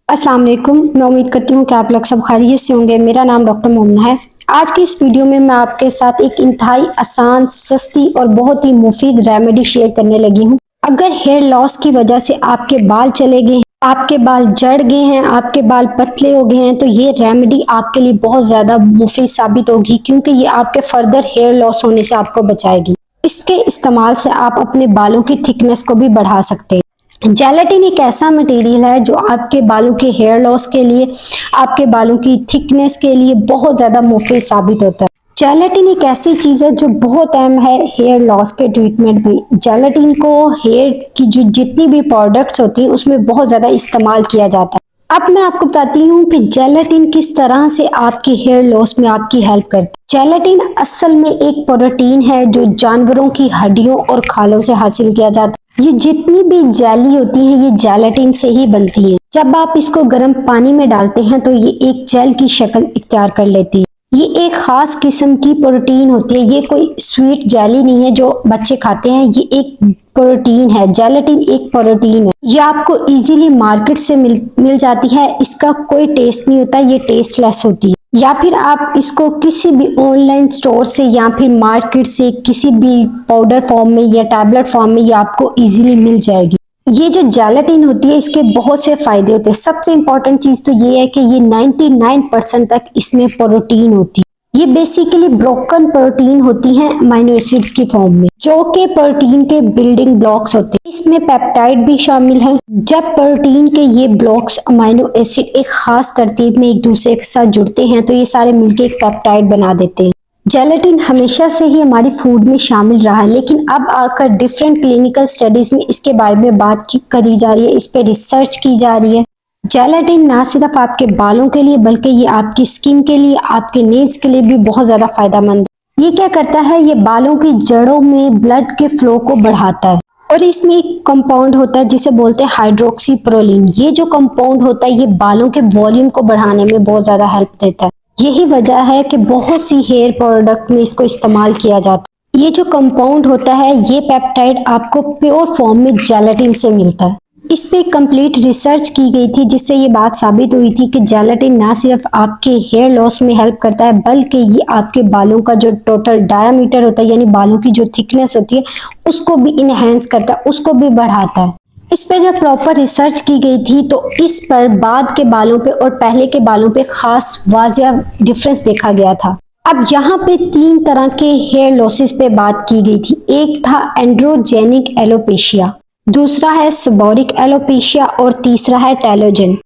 अस्सलाम वालेकुम। मैं उम्मीद करती हूँ कि आप लोग सब खैरियत से होंगे। मेरा नाम डॉक्टर मोमना है। आज की इस वीडियो में मैं आपके साथ एक इंतहाई आसान, सस्ती और बहुत ही मुफीद रेमेडी शेयर करने लगी हूँ। अगर हेयर लॉस की वजह से आपके बाल चले गए हैं, आपके बाल जड़ गए हैं, आपके बाल पतले हो गए हैं, तो ये रेमेडी आपके लिए बहुत ज्यादा मुफीद साबित होगी, क्योंकि ये आपके फर्दर हेयर लॉस होने से आपको बचाएगी। इसके इस्तेमाल से आप अपने बालों की थिकनेस को भी बढ़ा सकते हैं। जेलेटिन एक ऐसा मटेरियल है जो आपके बालों के हेयर लॉस के लिए, आपके बालों की थिकनेस के लिए बहुत ज्यादा मुफीद साबित होता है। जेलेटिन एक ऐसी चीज है जो बहुत अहम है हेयर लॉस के ट्रीटमेंट में। जेलेटिन को हेयर की जो जितनी भी प्रोडक्ट्स होती हैं उसमें बहुत ज्यादा इस्तेमाल किया जाता है। अब मैं आपको बताती हूँ कि जेलेटिन किस तरह से आपके हेयर लॉस में आपकी हेल्प करती है। जेलेटिन असल में एक प्रोटीन है जो जानवरों की हड्डियों और खालों से हासिल किया जाता है। ये जितनी भी जेली होती है ये जेलेटिन से ही बनती है। जब आप इसको गर्म पानी में डालते हैं तो ये एक जेल की शक्ल इख्तियार कर लेती है। ये एक खास किस्म की प्रोटीन होती है। ये कोई स्वीट जेली नहीं है जो बच्चे खाते हैं। ये एक प्रोटीन है। जेलेटिन एक प्रोटीन है। ये आपको इजीली मार्केट से मिल जाती है। इसका कोई टेस्ट नहीं होता, ये टेस्टलेस होती है। या फिर आप इसको किसी भी ऑनलाइन स्टोर से या फिर मार्केट से किसी भी पाउडर फॉर्म में या टैबलेट फॉर्म में ये आपको इजीली मिल जाएगी। ये जो जेलेटिन होती है इसके बहुत से फायदे होते हैं। सबसे इंपॉर्टेंट चीज तो ये है कि ये 99% तक इसमें प्रोटीन होती है। ये बेसिकली ब्रोकन प्रोटीन होती हैं अमीनो एसिड्स की फॉर्म में, जो कि प्रोटीन के बिल्डिंग ब्लॉक्स होते हैं। इसमें पेप्टाइड भी शामिल है। जब प्रोटीन के ये ब्लॉक्स अमीनो एसिड एक खास तरतीब में एक दूसरे के साथ जुड़ते हैं तो ये सारे मिलकर एक पेप्टाइड बना देते हैं। जेलेटिन हमेशा से ही हमारी फूड में शामिल रहा है, लेकिन अब आकर डिफरेंट क्लिनिकल स्टडीज में इसके बारे में बात करी जा रही है, इस पे रिसर्च की जा रही है। जेलेटिन ना सिर्फ आपके बालों के लिए बल्कि ये आपकी स्किन के लिए, आपके नेल्स के लिए भी बहुत ज्यादा फायदेमंद है। ये क्या करता है, ये बालों की जड़ों में ब्लड के फ्लो को बढ़ाता है। और इसमें एक कंपाउंड होता है जिसे बोलते हैं हाइड्रोक्सी प्रोलिन। ये जो कंपाउंड होता है ये बालों के वॉल्यूम को बढ़ाने में बहुत ज्यादा हेल्प देता है। यही वजह है कि बहुत सी हेयर प्रोडक्ट में इसको इस्तेमाल किया जाता है। ये जो कंपाउंड होता है ये पेप्टाइड आपको प्योर फॉर्म में जेलेटिन से मिलता है। इस पे कंप्लीट रिसर्च की गई थी जिससे ये बात साबित हुई थी कि जेलेटिन ना सिर्फ आपके हेयर लॉस में हेल्प करता है बल्कि ये आपके बालों का जो टोटल डायामीटर होता है यानी बालों की जो थिकनेस होती है उसको भी इनहेंस करता है, उसको भी बढ़ाता है। इस पे जब प्रॉपर रिसर्च की गई थी तो इस पर बाद के बालों पे और पहले के बालों पे खास वाजिया डिफरेंस देखा गया था। अब यहाँ पे 3 तरह के हेयर लॉसेस पे बात की गई थी। एक था एंड्रोजेनिक एलोपेशिया, दूसरा है सेबोरिक एलोपेशिया और तीसरा है टेलोजन।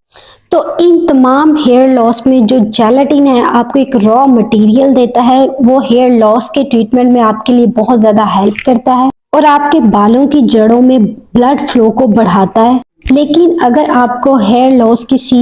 तो इन तमाम हेयर लॉस में जो जेलेटिन है आपको एक रॉ मटेरियल देता है, वो हेयर लॉस के ट्रीटमेंट में आपके लिए बहुत ज्यादा हेल्प करता है और आपके बालों की जड़ों में ब्लड फ्लो को बढ़ाता है। लेकिन अगर आपको हेयर लॉस किसी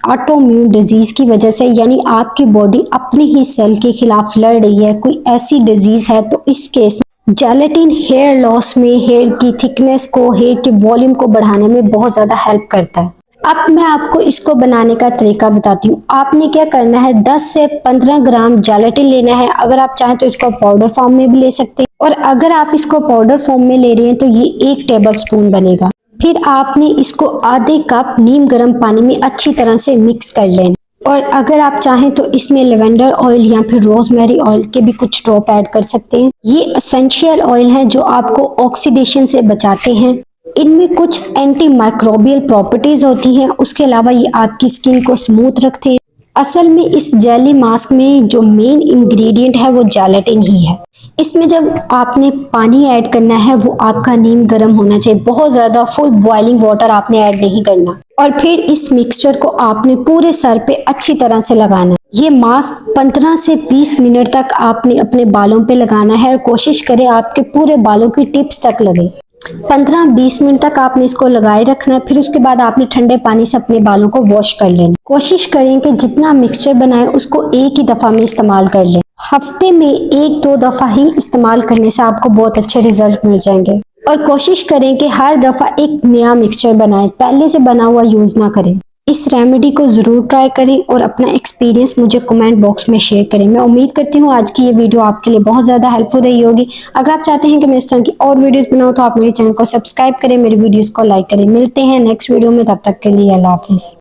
ऑटोइम्यून डिजीज की वजह से यानी आपकी बॉडी अपने ही सेल के खिलाफ लड़ रही है, कोई ऐसी डिजीज है, तो इस केस में जेलेटिन हेयर लॉस में हेयर की थिकनेस को, हेयर के वॉल्यूम को बढ़ाने में बहुत ज्यादा हेल्प करता है। अब मैं आपको इसको बनाने का तरीका बताती हूँ। आपने क्या करना है, 10 से 15 ग्राम जेलेटिन लेना है। अगर आप चाहें तो इसको पाउडर फॉर्म में भी ले सकते हैं और अगर आप इसको पाउडर फॉर्म में ले रहे हैं तो ये 1 टेबल स्पून बनेगा। फिर आपने इसको आधे कप नीम गर्म पानी में अच्छी तरह से मिक्स कर लेना और अगर आप चाहें तो इसमें लेवेंडर ऑयल या फिर रोजमेरी ऑयल के भी कुछ ड्रॉप ऐड कर सकते हैं। ये एसेंशियल ऑयल है जो आपको ऑक्सीडेशन से बचाते हैं। इनमें कुछ एंटी माइक्रोबियल प्रॉपर्टीज होती हैं। उसके अलावा ये आपकी स्किन को स्मूथ रखते हैं। असल में इस जेली मास्क में जो मेन इंग्रेडिएंट है वो जेलेटिन ही है। इसमें जब आपने पानी ऐड करना है वो आपका नीम गर्म होना चाहिए, बहुत ज्यादा फुल बॉइलिंग वाटर आपने ऐड नहीं करना। और फिर इस मिक्सचर को आपने पूरे सर पे अच्छी तरह से लगाना है। ये मास्क 15 से 20 मिनट तक आपने अपने बालों पे लगाना है और कोशिश करें आपके पूरे बालों की टिप्स तक लगे। 15-20 मिनट तक आपने इसको लगाए रखना है। फिर उसके बाद आपने ठंडे पानी से अपने बालों को वॉश कर लेना। कोशिश करें कि जितना मिक्सचर बनाए उसको एक ही दफा में इस्तेमाल कर लें। हफ्ते में 1-2 दफा ही इस्तेमाल करने से आपको बहुत अच्छे रिजल्ट मिल जाएंगे। और कोशिश करें कि हर दफा एक नया मिक्सचर बनाएं, पहले से बना हुआ यूज ना करें। इस रेमेडी को जरूर ट्राई करें और अपना एक्सपीरियंस मुझे कमेंट बॉक्स में शेयर करें। मैं उम्मीद करती हूँ आज की ये वीडियो आपके लिए बहुत ज्यादा हेल्पफुल रही होगी। अगर आप चाहते हैं कि मैं इस तरह की और वीडियोस बनाऊं तो आप मेरे चैनल को सब्सक्राइब करें, मेरे वीडियोस को लाइक करें। मिलते हैं नेक्स्ट वीडियो में, तब तक के लिए अल्लाह हाफिज।